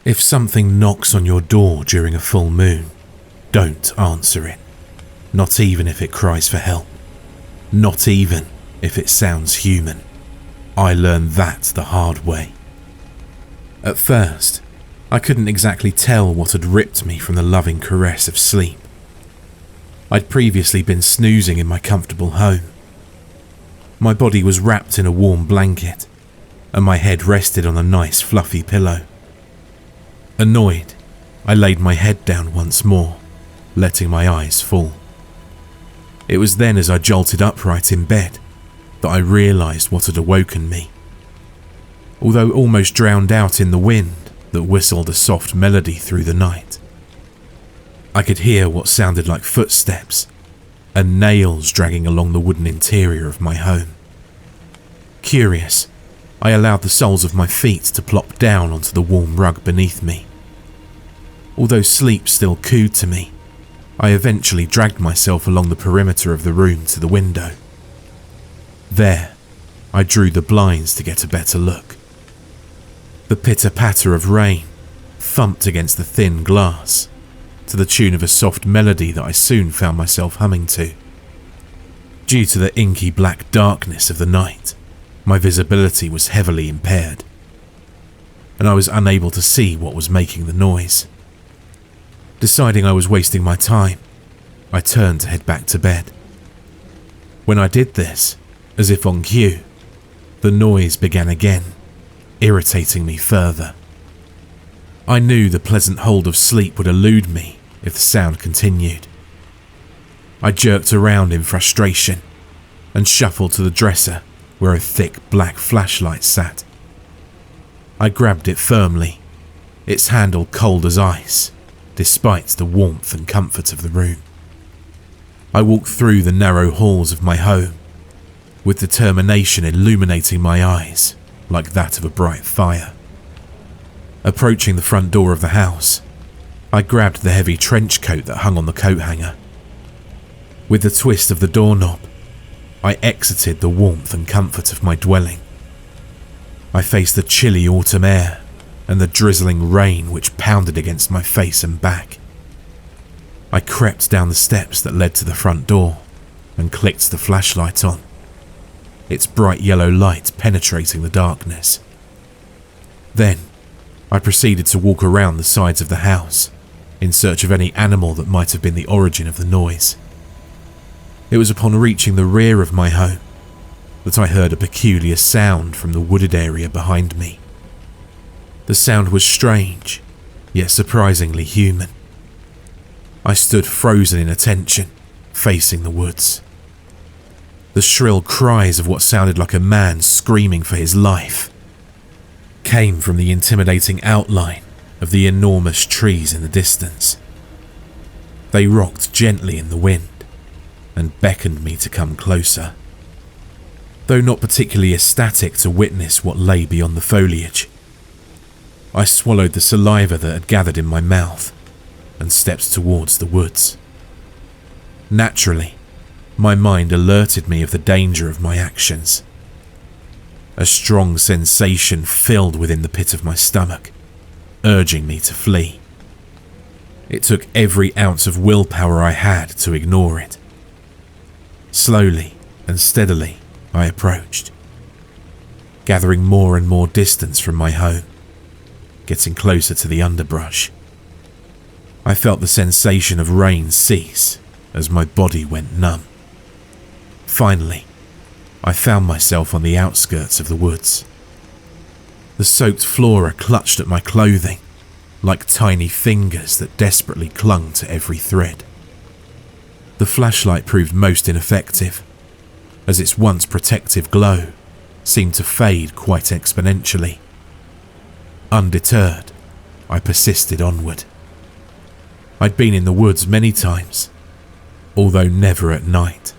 If something knocks on your door during a full moon, don't answer it. Not even if it cries for help. Not even if it sounds human. I learned that the hard way. At first, I couldn't exactly tell what had ripped me from the loving caress of sleep. I'd previously been snoozing in my comfortable home. My body was wrapped in a warm blanket, and my head rested on a nice fluffy pillow. Annoyed, I laid my head down once more, letting my eyes fall. It was then, as I jolted upright in bed, that I realised what had awoken me. Although almost drowned out in the wind that whistled a soft melody through the night, I could hear what sounded like footsteps and nails dragging along the wooden interior of my home. Curious, I allowed the soles of my feet to plop down onto the warm rug beneath me. Although sleep still cooed to me, I eventually dragged myself along the perimeter of the room to the window. There, I drew the blinds to get a better look. The pitter-patter of rain thumped against the thin glass, to the tune of a soft melody that I soon found myself humming to. Due to the inky black darkness of the night, my visibility was heavily impaired, and I was unable to see what was making the noise. Deciding I was wasting my time, I turned to head back to bed. When I did this, as if on cue, the noise began again, irritating me further. I knew the pleasant hold of sleep would elude me if the sound continued. I jerked around in frustration and shuffled to the dresser where a thick black flashlight sat. I grabbed it firmly, its handle cold as ice, despite the warmth and comfort of the room. I walked through the narrow halls of my home, with determination illuminating my eyes like that of a bright fire. Approaching the front door of the house, I grabbed the heavy trench coat that hung on the coat hanger. With the twist of the doorknob, I exited the warmth and comfort of my dwelling. I faced the chilly autumn air and the drizzling rain which pounded against my face and back. I crept down the steps that led to the front door and clicked the flashlight on, its bright yellow light penetrating the darkness. Then, I proceeded to walk around the sides of the house in search of any animal that might have been the origin of the noise. It was upon reaching the rear of my home that I heard a peculiar sound from the wooded area behind me. The sound was strange, yet surprisingly human. I stood frozen in attention, facing the woods. The shrill cries of what sounded like a man screaming for his life came from the intimidating outline of the enormous trees in the distance. They rocked gently in the wind and beckoned me to come closer. Though not particularly ecstatic to witness what lay beyond the foliage, I swallowed the saliva that had gathered in my mouth and stepped towards the woods. Naturally, my mind alerted me of the danger of my actions. A strong sensation filled within the pit of my stomach, urging me to flee. It took every ounce of willpower I had to ignore it. Slowly and steadily, I approached, gathering more and more distance from my home, getting closer to the underbrush. I felt the sensation of rain cease as my body went numb. Finally, I found myself on the outskirts of the woods. The soaked flora clutched at my clothing like tiny fingers that desperately clung to every thread. The flashlight proved most ineffective, as its once protective glow seemed to fade quite exponentially. Undeterred, I persisted onward. I'd been in the woods many times, although never at night.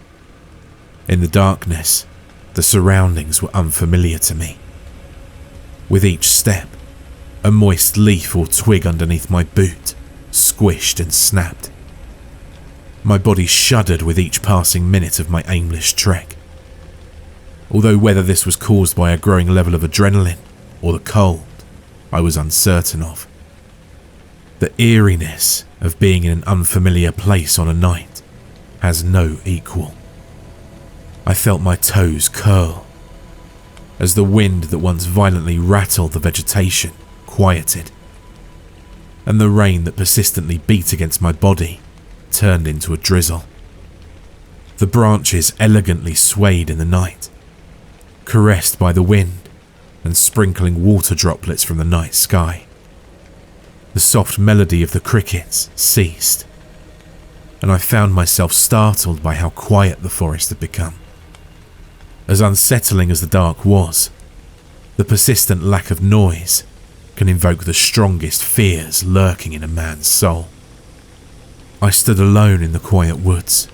In the darkness, the surroundings were unfamiliar to me. With each step, a moist leaf or twig underneath my boot squished and snapped. My body shuddered with each passing minute of my aimless trek. Although whether this was caused by a growing level of adrenaline or the cold, I was uncertain of. The eeriness of being in an unfamiliar place on a night has no equal. I felt my toes curl as the wind that once violently rattled the vegetation quieted, and the rain that persistently beat against my body turned into a drizzle. The branches elegantly swayed in the night, caressed by the wind and sprinkling water droplets from the night sky. The soft melody of the crickets ceased, and I found myself startled by how quiet the forest had become. As unsettling as the dark was, the persistent lack of noise can invoke the strongest fears lurking in a man's soul. I stood alone in the quiet woods,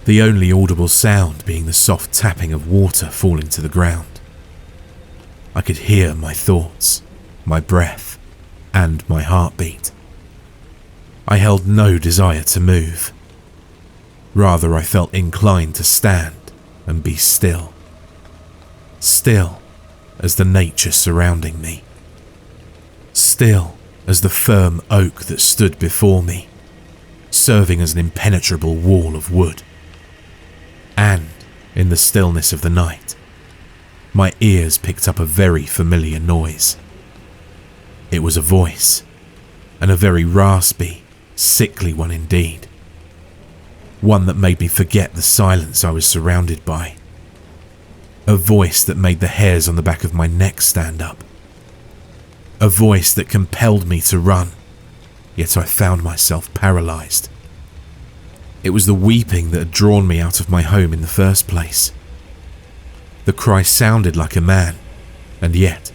the only audible sound being the soft tapping of water falling to the ground. I could hear my thoughts, my breath, and my heartbeat. I held no desire to move. Rather, I felt inclined to stand and be still. Still as the nature surrounding me. Still as the firm oak that stood before me, serving as an impenetrable wall of wood. And, in the stillness of the night, my ears picked up a very familiar noise. It was a voice, and a very raspy, sickly one indeed. One that made me forget the silence I was surrounded by. A voice that made the hairs on the back of my neck stand up. A voice that compelled me to run, yet I found myself paralyzed. It was the weeping that had drawn me out of my home in the first place. The cry sounded like a man, and yet,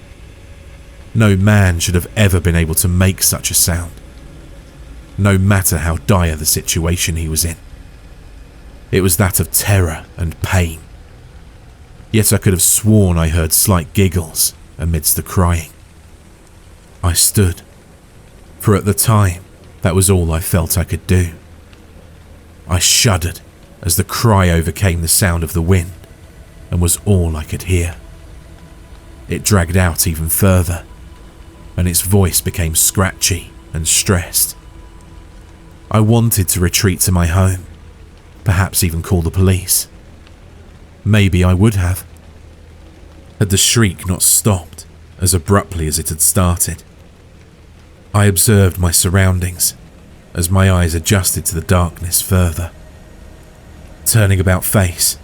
no man should have ever been able to make such a sound, no matter how dire the situation he was in. It was that of terror and pain, yet I could have sworn I heard slight giggles amidst the crying. I stood, for at the time that was all I felt I could do. I shuddered as the cry overcame the sound of the wind and was all I could hear. It dragged out even further, and its voice became scratchy and stressed. I wanted to retreat to my home, perhaps even call the police. Maybe I would have, had the shriek not stopped as abruptly as it had started. I observed my surroundings as my eyes adjusted to the darkness further. Turning about face,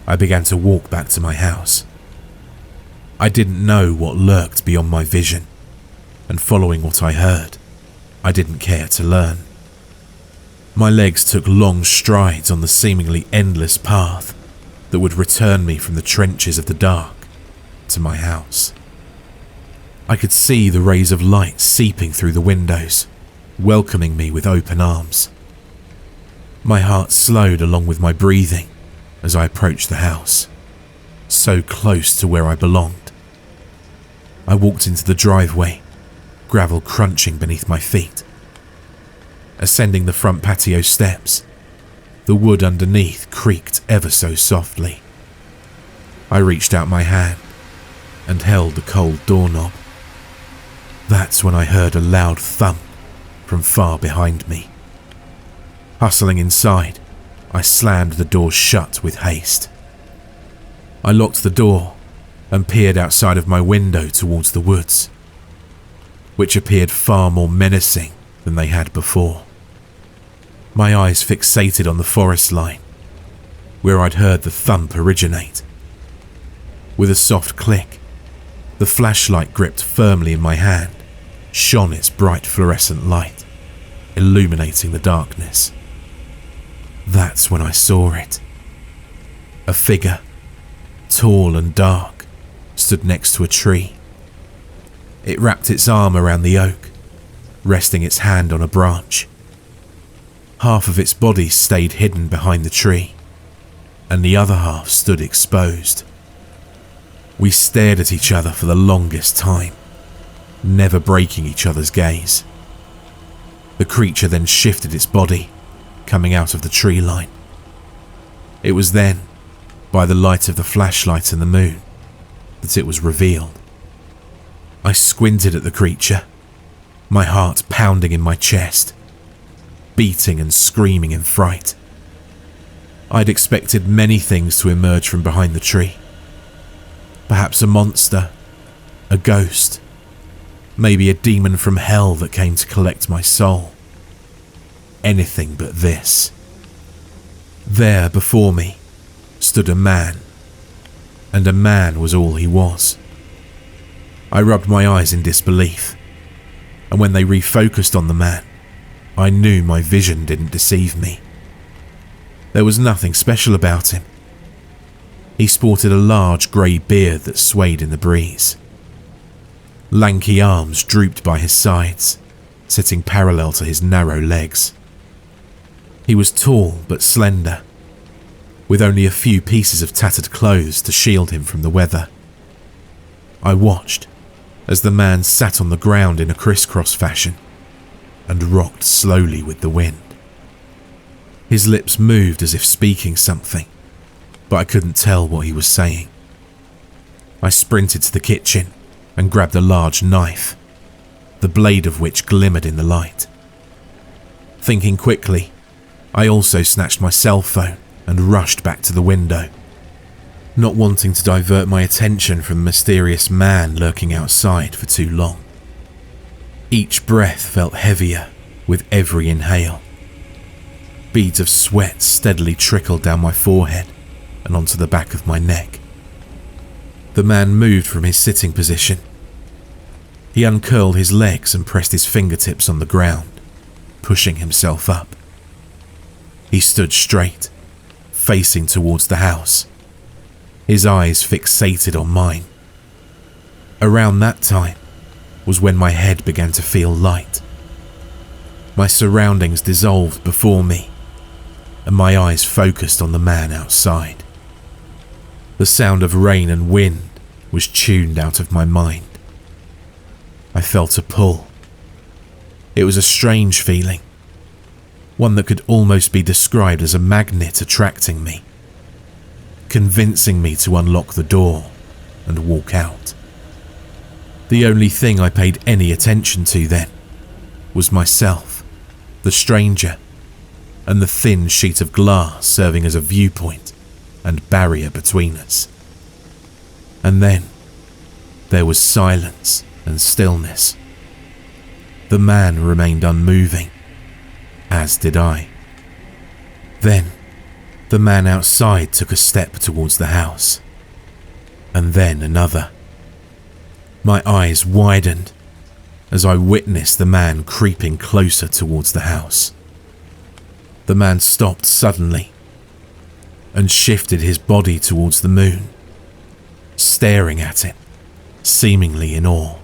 I began to walk back to my house. I didn't know what lurked beyond my vision, and following what I heard, I didn't care to learn. My legs took long strides on the seemingly endless path that would return me from the trenches of the dark to my house. I could see the rays of light seeping through the windows, welcoming me with open arms. My heart slowed along with my breathing as I approached the house, so close to where I belonged. I walked into the driveway, gravel crunching beneath my feet. Ascending the front patio steps, the wood underneath creaked ever so softly. I reached out my hand and held the cold doorknob. That's when I heard a loud thump from far behind me. Hustling inside, I slammed the door shut with haste. I locked the door and peered outside of my window towards the woods, which appeared far more menacing than they had before. My eyes fixated on the forest line, where I'd heard the thump originate. With a soft click, the flashlight gripped firmly in my hand shone its bright fluorescent light, illuminating the darkness. That's when I saw it. A figure, tall and dark, stood next to a tree. It wrapped its arm around the oak, resting its hand on a branch. Half of its body stayed hidden behind the tree, and the other half stood exposed. We stared at each other for the longest time, never breaking each other's gaze. The creature then shifted its body, coming out of the tree line. It was then, by the light of the flashlight and the moon, that it was revealed. I squinted at the creature, my heart pounding in my chest, beating and screaming in fright. I'd expected many things to emerge from behind the tree. Perhaps a monster, a ghost, maybe a demon from hell that came to collect my soul. Anything but this. There before me stood a man, and a man was all he was. I rubbed my eyes in disbelief, and when they refocused on the man, I knew my vision didn't deceive me. There was nothing special about him. He sported a large grey beard that swayed in the breeze. Lanky arms drooped by his sides, sitting parallel to his narrow legs. He was tall but slender, with only a few pieces of tattered clothes to shield him from the weather. I watched as the man sat on the ground in a crisscross fashion and rocked slowly with the wind. His lips moved as if speaking something, but I couldn't tell what he was saying. I sprinted to the kitchen and grabbed a large knife, the blade of which glimmered in the light. Thinking quickly, I also snatched my cell phone and rushed back to the window, not wanting to divert my attention from the mysterious man lurking outside for too long. Each breath felt heavier with every inhale. Beads of sweat steadily trickled down my forehead and onto the back of my neck. The man moved from his sitting position. He uncurled his legs and pressed his fingertips on the ground, pushing himself up. He stood straight, facing towards the house, his eyes fixated on mine. Around that time was when my head began to feel light. My surroundings dissolved before me, and my eyes focused on the man outside. The sound of rain and wind was tuned out of my mind. I felt a pull. It was a strange feeling, one that could almost be described as a magnet attracting me, convincing me to unlock the door and walk out. The only thing I paid any attention to then was myself, the stranger, and the thin sheet of glass serving as a viewpoint and barrier between us. And then there was silence and stillness. The man remained unmoving, as did I. Then the man outside took a step towards the house, and then another. My eyes widened as I witnessed the man creeping closer towards the house. The man stopped suddenly and shifted his body towards the moon, staring at it, seemingly in awe.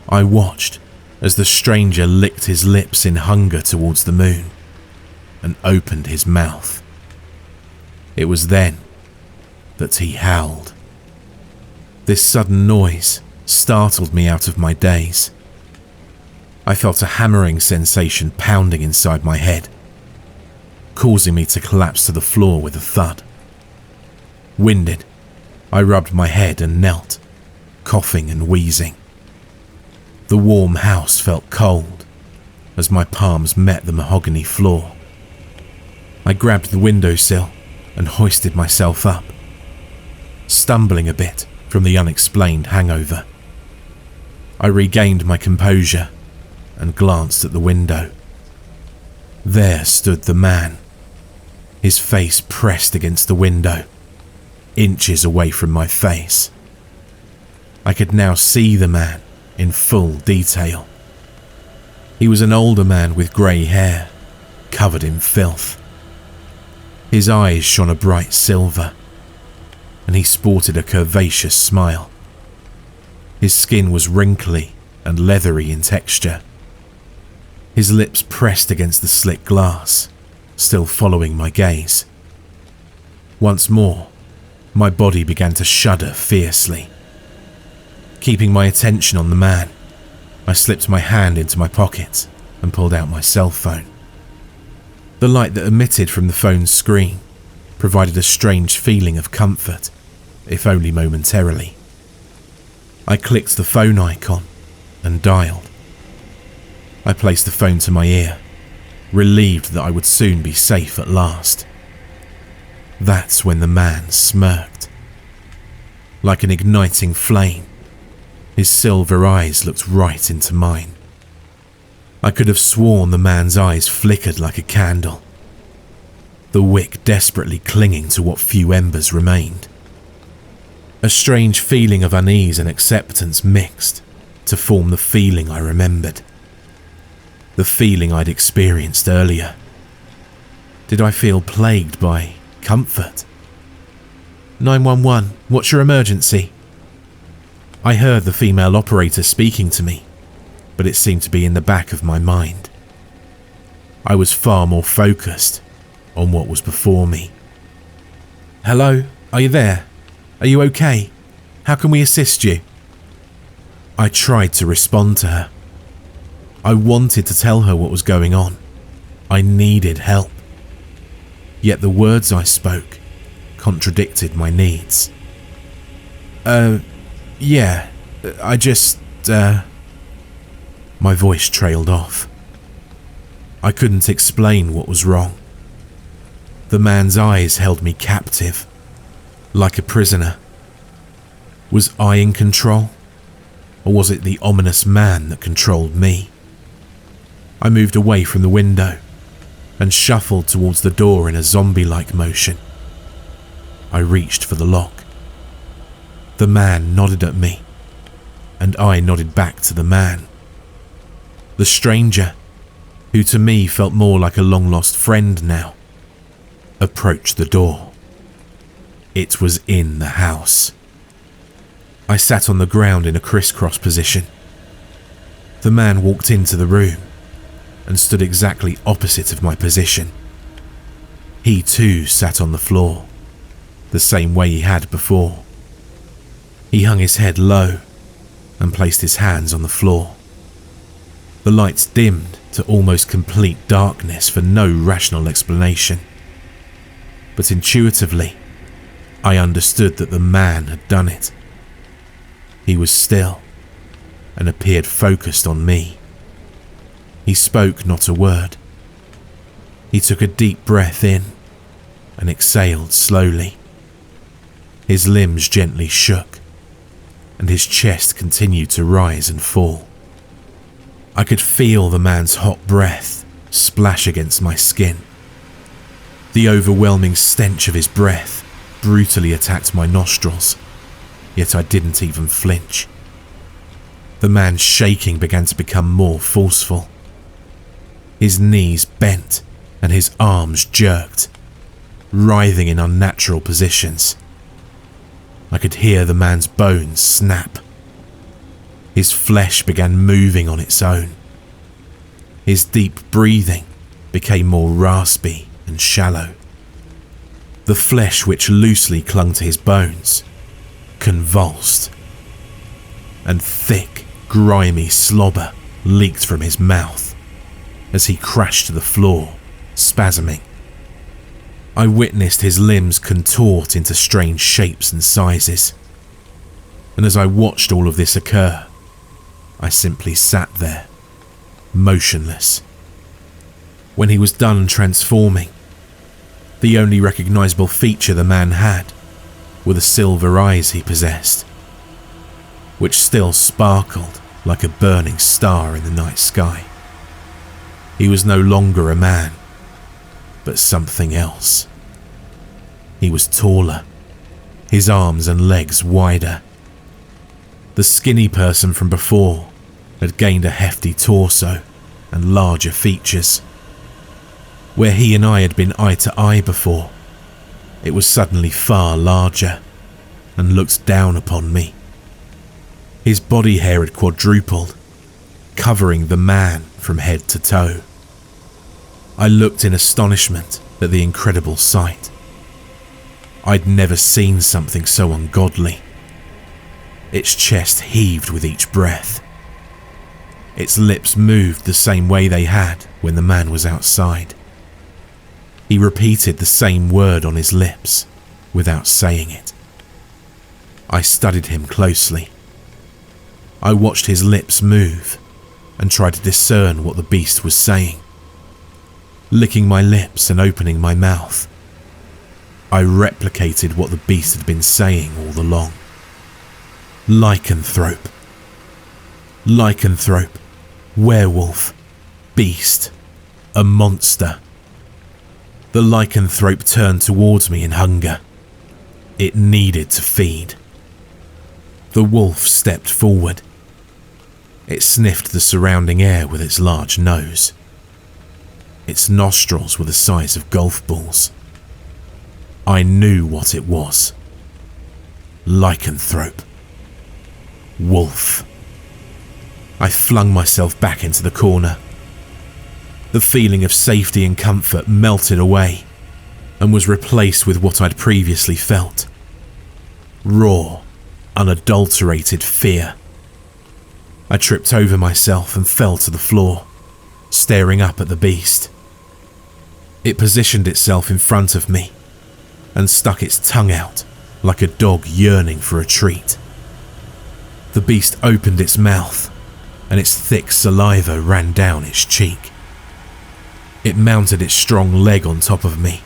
I watched as the stranger licked his lips in hunger towards the moon and opened his mouth. It was then that he howled. This sudden noise startled me out of my daze. I felt a hammering sensation pounding inside my head, causing me to collapse to the floor with a thud. Winded, I rubbed my head and knelt, coughing and wheezing. The warm house felt cold as my palms met the mahogany floor. I grabbed the windowsill and hoisted myself up, stumbling a bit from the unexplained hangover. I regained my composure and glanced at the window. There stood the man, his face pressed against the window, inches away from my face. I could now see the man in full detail. He was an older man with grey hair, covered in filth. His eyes shone a bright silver, and he sported a curvaceous smile. His skin was wrinkly and leathery in texture. His lips pressed against the slick glass, still following my gaze. Once more, my body began to shudder fiercely. Keeping my attention on the man, I slipped my hand into my pocket and pulled out my cell phone. The light that emitted from the phone's screen provided a strange feeling of comfort, if only momentarily. I clicked the phone icon and dialed. I placed the phone to my ear, relieved that I would soon be safe at last. That's when the man smirked. Like an igniting flame, his silver eyes looked right into mine. I could have sworn the man's eyes flickered like a candle, the wick desperately clinging to what few embers remained. A strange feeling of unease and acceptance mixed to form the feeling I remembered. The feeling I'd experienced earlier. Did I feel plagued by comfort? 911, what's your emergency? I heard the female operator speaking to me, but it seemed to be in the back of my mind. I was far more focused on what was before me. Hello, are you there? Are you okay? How can we assist you? I tried to respond to her. I wanted to tell her what was going on. I needed help. Yet the words I spoke contradicted my needs. Yeah, I just, My voice trailed off. I couldn't explain what was wrong. The man's eyes held me captive, like a prisoner. Was I in control? Or was it the ominous man that controlled me? I moved away from the window and shuffled towards the door in a zombie-like motion. I reached for the lock. The man nodded at me, and I nodded back to the man. The stranger, who to me felt more like a long-lost friend now, approached the door. It was in the house. I sat on the ground in a crisscross position. The man walked into the room and stood exactly opposite of my position. He too sat on the floor, the same way he had before. He hung his head low and placed his hands on the floor. The lights dimmed to almost complete darkness for no rational explanation. But intuitively, I understood that the man had done it. He was still and appeared focused on me. He spoke not a word. He took a deep breath in and exhaled slowly. His limbs gently shook, and his chest continued to rise and fall. I could feel the man's hot breath splash against my skin. The overwhelming stench of his breath brutally attacked my nostrils, yet I didn't even flinch. The man's shaking began to become more forceful. His knees bent and his arms jerked, writhing in unnatural positions. I could hear the man's bones snap. His flesh began moving on its own. His deep breathing became more raspy and shallow. The flesh which loosely clung to his bones convulsed, and thick, grimy slobber leaked from his mouth as he crashed to the floor, spasming. I witnessed his limbs contort into strange shapes and sizes, and as I watched all of this occur, I simply sat there, motionless. When he was done transforming, the only recognizable feature the man had were the silver eyes he possessed, which still sparkled like a burning star in the night sky. He was no longer a man, but something else. He was taller, his arms and legs wider. The skinny person from before had gained a hefty torso and larger features. Where he and I had been eye to eye before, it was suddenly far larger and looked down upon me. His body hair had quadrupled, covering the man from head to toe. I looked in astonishment at the incredible sight. I'd never seen something so ungodly. Its chest heaved with each breath. Its lips moved the same way they had when the man was outside. He repeated the same word on his lips without saying it. I studied him closely. I watched his lips move and tried to discern what the beast was saying. Licking my lips and opening my mouth, I replicated what the beast had been saying all along. Lycanthrope. Lycanthrope. Werewolf. Beast. A monster. The lycanthrope turned towards me in hunger. It needed to feed. The wolf stepped forward. It sniffed the surrounding air with its large nose. Its nostrils were the size of golf balls. I knew what it was. Lycanthrope. Wolf. I flung myself back into the corner. The feeling of safety and comfort melted away and was replaced with what I'd previously felt. Raw, unadulterated fear. I tripped over myself and fell to the floor, staring up at the beast. It positioned itself in front of me and stuck its tongue out like a dog yearning for a treat. The beast opened its mouth and its thick saliva ran down its cheek. It mounted its strong leg on top of me,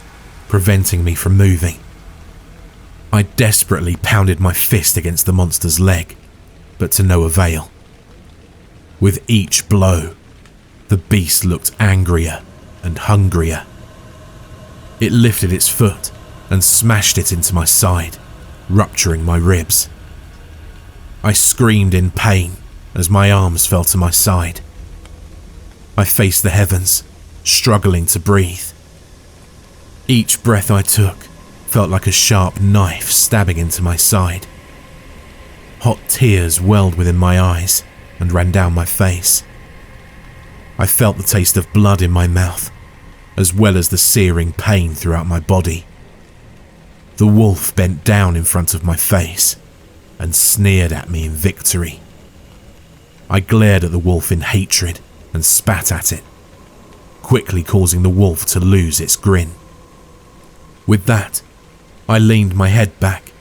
preventing me from moving. I desperately pounded my fist against the monster's leg, but to no avail. With each blow, the beast looked angrier and hungrier. It lifted its foot and smashed it into my side, rupturing my ribs. I screamed in pain as my arms fell to my side. I faced the heavens, struggling to breathe. Each breath I took felt like a sharp knife stabbing into my side. Hot tears welled within my eyes and ran down my face. I felt the taste of blood in my mouth, as well as the searing pain throughout my body. The wolf bent down in front of my face and sneered at me in victory. I glared at the wolf in hatred and spat at it, quickly causing the wolf to lose its grin. With that, I leaned my head back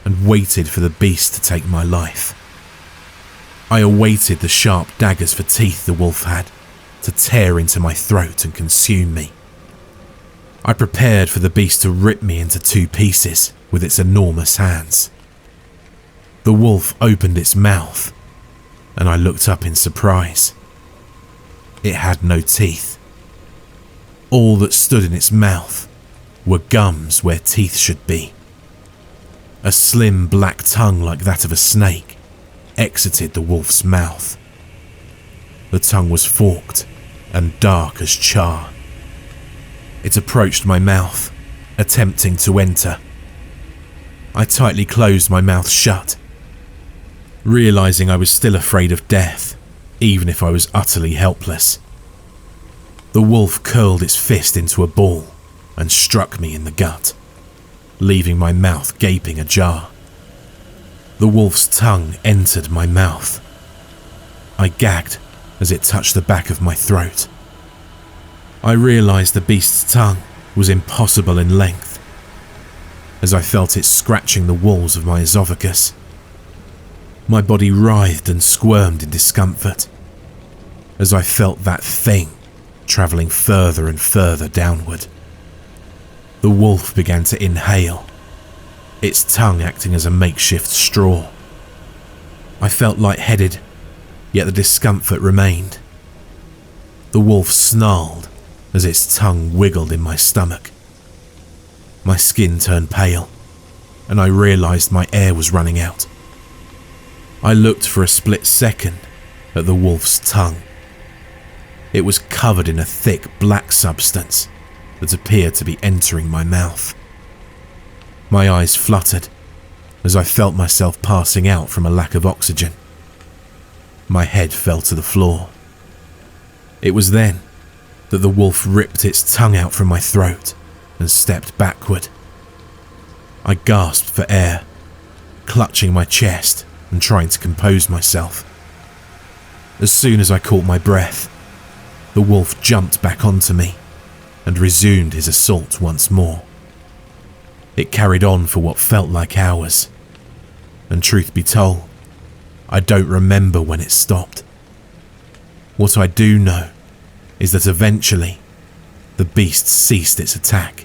and waited for the beast to take my life. I awaited the sharp daggers for teeth the wolf had to tear into my throat and consume me. I prepared for the beast to rip me into two pieces with its enormous hands. The wolf opened its mouth, and I looked up in surprise. It had no teeth. All that stood in its mouth were gums where teeth should be. A slim black tongue like that of a snake exited the wolf's mouth. The tongue was forked and dark as char. It approached my mouth, attempting to enter. I tightly closed my mouth shut, realizing I was still afraid of death, even if I was utterly helpless. The wolf curled its fist into a ball and struck me in the gut, leaving my mouth gaping ajar. The wolf's tongue entered my mouth. I gagged as it touched the back of my throat. I realized the beast's tongue was impossible in length, as I felt it scratching the walls of my esophagus. My body writhed and squirmed in discomfort, as I felt that thing travelling further and further downward. The wolf began to inhale, its tongue acting as a makeshift straw. I felt lightheaded, yet the discomfort remained. The wolf snarled as its tongue wiggled in my stomach. My skin turned pale, and I realised my air was running out. I looked for a split second at the wolf's tongue. It was covered in a thick black substance that appeared to be entering my mouth. My eyes fluttered as I felt myself passing out from a lack of oxygen. My head fell to the floor. It was then that the wolf ripped its tongue out from my throat and stepped backward. I gasped for air, clutching my chest and trying to compose myself. As soon as I caught my breath, the wolf jumped back onto me and resumed his assault once more. It carried on for what felt like hours, and truth be told, I don't remember when it stopped. What I do know is that eventually the beast ceased its attack.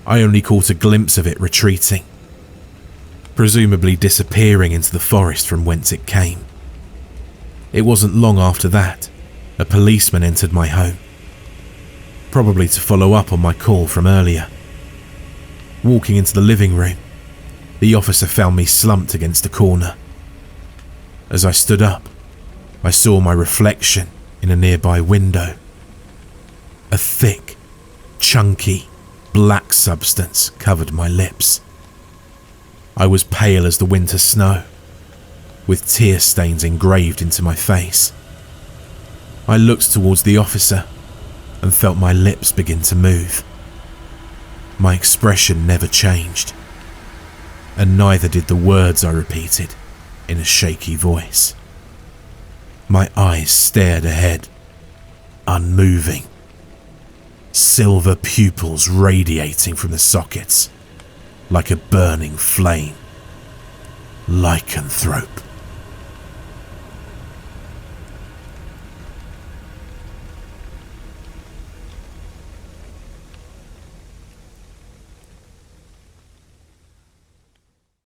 I only caught a glimpse of it retreating, presumably disappearing into the forest from whence it came. It wasn't long after that a policeman entered my home, probably to follow up on my call from earlier. Walking into the living room, the officer found me slumped against a corner. As I stood up, I saw my reflection in a nearby window. A thick, chunky, black substance covered my lips. I was pale as the winter snow, with tear stains engraved into my face. I looked towards the officer and felt my lips begin to move. My expression never changed, and neither did the words I repeated in a shaky voice. My eyes stared ahead, unmoving, silver pupils radiating from the sockets like a burning flame. Lycanthrope.